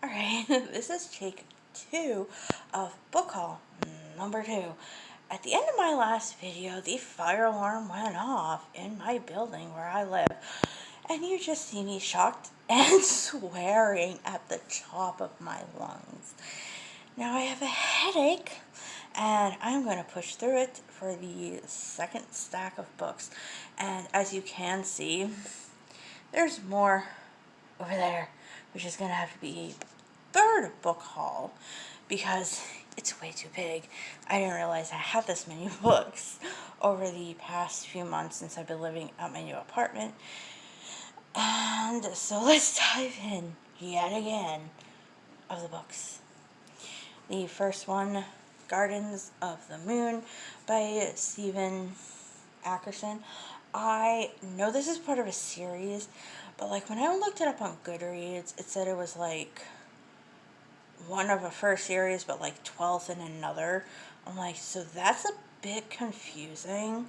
Alright, this is take 2 of book haul number 2. At the end of my last video, the fire alarm went off in my building where I live, and you just see me shocked and swearing at the top of my lungs. Now I have a headache, and I'm going to push through it for the second stack of books. And as you can see, there's more over there, which is going to have to be a third book haul because it's way too big. I didn't realize I had this many books over the past few months since I've been living at my new apartment. And so let's dive in yet again of the books. The first one, Gardens of the Moon by Stephen Ackerson. I know this is part of a series, but like when I looked it up on Goodreads, it said it was like one of a first series, but like 12th in another. I'm like, so that's a bit confusing.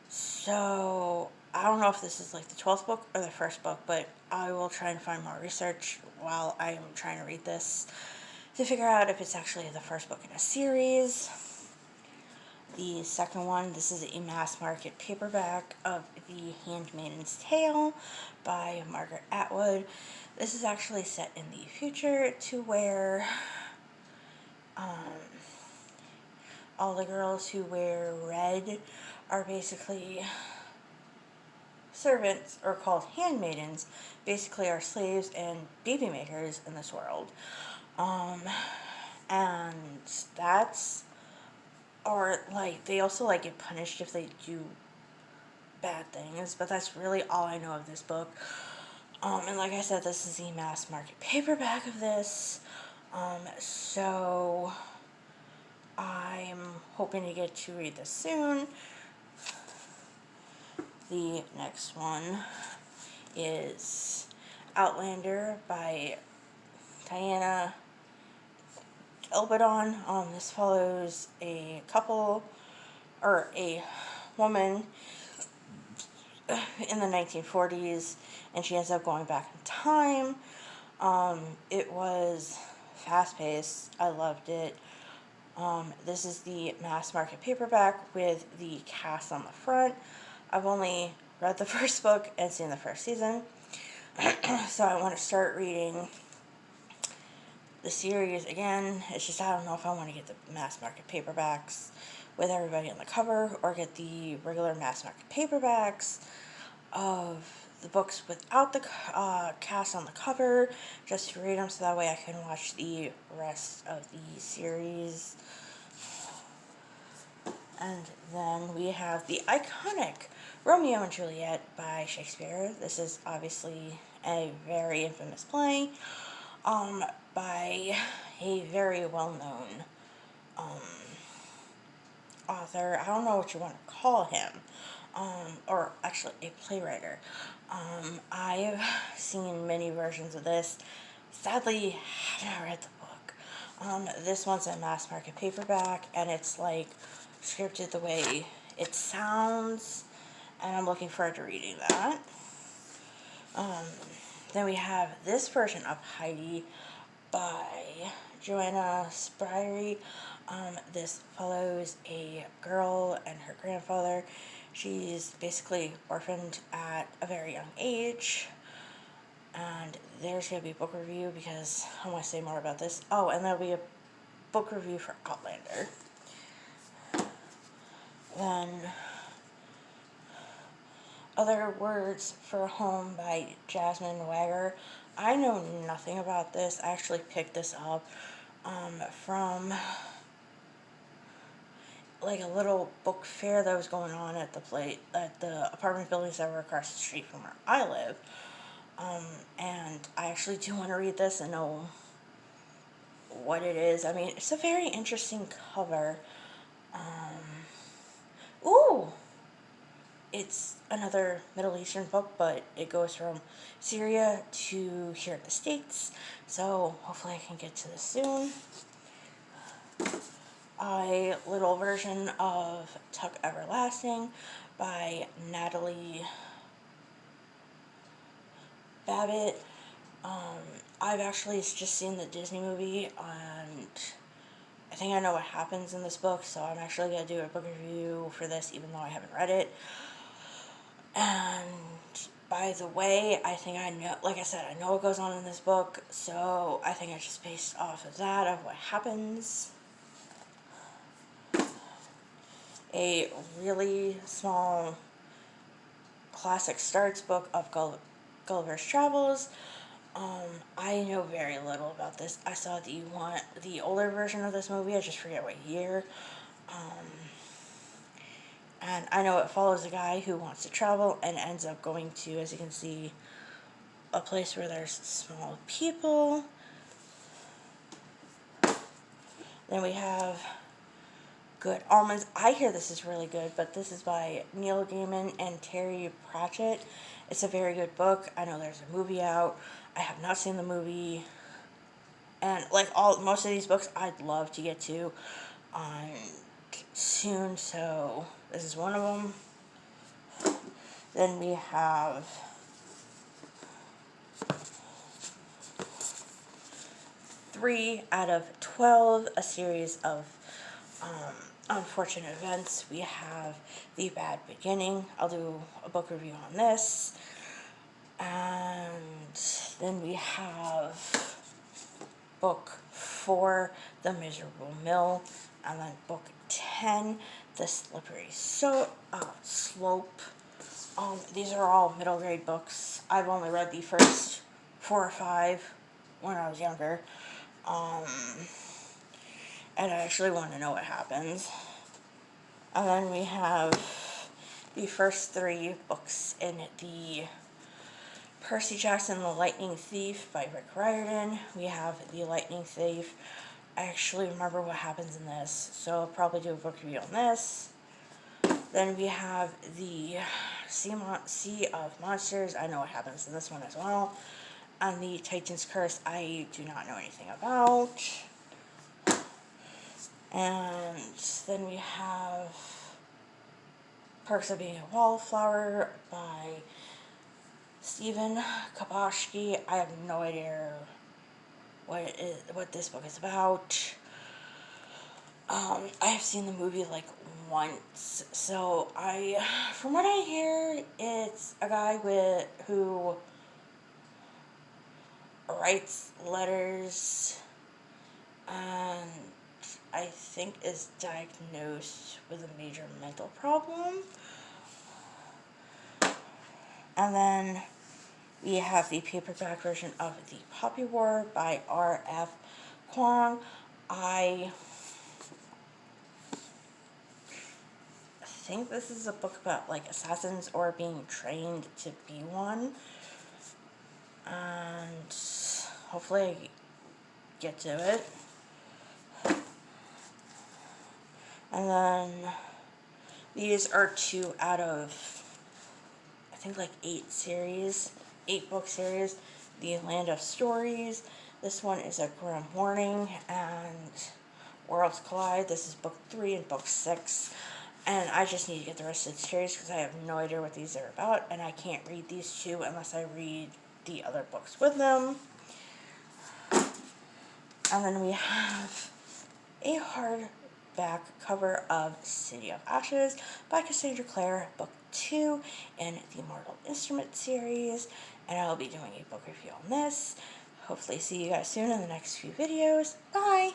So I don't know if this is like the 12th book or the first book, but I will try and find more research while I am trying to read this to figure out if it's actually the first book in a series. The second one, this is a mass market paperback of The Handmaid's Tale by Margaret Atwood. This is actually set in the future to where all the girls who wear red are basically servants, or called handmaidens, basically are slaves and baby makers in this world. And that's, or like they also like get punished if they do bad things, but that's really all I know of this book. And like I said, this is the mass market paperback of this, so I'm hoping to get to read this soon. The next one is Outlander by Diana Alberton. This follows a couple, or a woman in the 1940s, and she ends up going back in time. It was fast-paced. I loved it. This is the mass market paperback with the cast on the front. I've only read the first book and seen the first season, so I want to start reading the series again. It's just I don't know if I want to get the mass market paperbacks with everybody on the cover, or get the regular mass market paperbacks of the books without the cast on the cover, just to read them so that way I can watch the rest of the series. And then we have the iconic Romeo and Juliet by Shakespeare. This is obviously a very infamous play by a very well-known author. I don't know what you want to call him, or actually a playwright. I've seen many versions of this. Sadly, I have not read the book. This one's a mass market paperback, and it's like scripted the way it sounds, and I'm looking forward to reading that. Then we have this version of Heidi by Joanna Spry. This follows a girl and her grandfather. She's basically orphaned at a very young age. And there's going to be a book review because I want to say more about this. Oh, and there'll be a book review for Outlander. Then Other Words for Home by Jasmine Wagner. I know nothing about this. I actually picked this up from like a little book fair that was going on at the apartment buildings that were across the street from where I live. And I actually do want to read this and know what it is. I mean, it's a very interesting cover. Ooh! It's another Middle Eastern book, but it goes from Syria to here in the States. So hopefully I can get to this soon. A little version of Tuck Everlasting by Natalie Babbitt. I've actually just seen the Disney movie, and I think I know what happens in this book, so I'm actually going to do a book review for this, even though I haven't read it. And by the way, I think I know, like I said, I know what goes on in this book, so I think it's just based off of that, of what happens. A really small classic starts book of Gulliver's Travels. I know very little about this. I saw the older version of this movie, I just forget what year. And I know it follows a guy who wants to travel and ends up going to, as you can see, a place where there's small people. Then we have Good Omens. I hear this is really good, but this is by Neil Gaiman and Terry Pratchett. It's a very good book. I know there's a movie out. I have not seen the movie. And like most of these books I'd love to get to soon, so this is one of them. Then we have Three out of 12, a series of unfortunate events. We have The Bad Beginning. I'll do a book review on this. And then we have book 4, The Miserable Mill. And then book 10, The Slippery Slope. These are all middle grade books. I've only read the first 4 or 5 when I was younger. And I actually want to know what happens. And then we have the first 3 books in the Percy Jackson, The Lightning Thief by Rick Riordan. We have The Lightning Thief. I actually remember what happens in this, so I'll probably do a book review on this. Then we have the Sea of Monsters. I know what happens in this one as well. And the Titan's Curse, I do not know anything about. And then we have Perks of Being a Wallflower by Kaposky. I have no idea what this book is about. I have seen the movie like once, so from what I hear, it's a guy who writes letters and I think is diagnosed with a major mental problem. And then we have the paperback version of The Poppy War by R.F. Kuang. I think this is a book about like assassins or being trained to be one. And hopefully I get to it. And then these are 2 out of, I think, like 8 book series. The Land of Stories. This one is A Grim Warning and Worlds Collide. This is book 3 and book 6. And I just need to get the rest of the series because I have no idea what these are about. And I can't read these 2 unless I read the other books with them. And then we have a hardback cover of City of Ashes by Cassandra Clare, book 2 in the Mortal Instrument series. And I'll be doing a book review on this. Hopefully see you guys soon in the next few videos. Bye!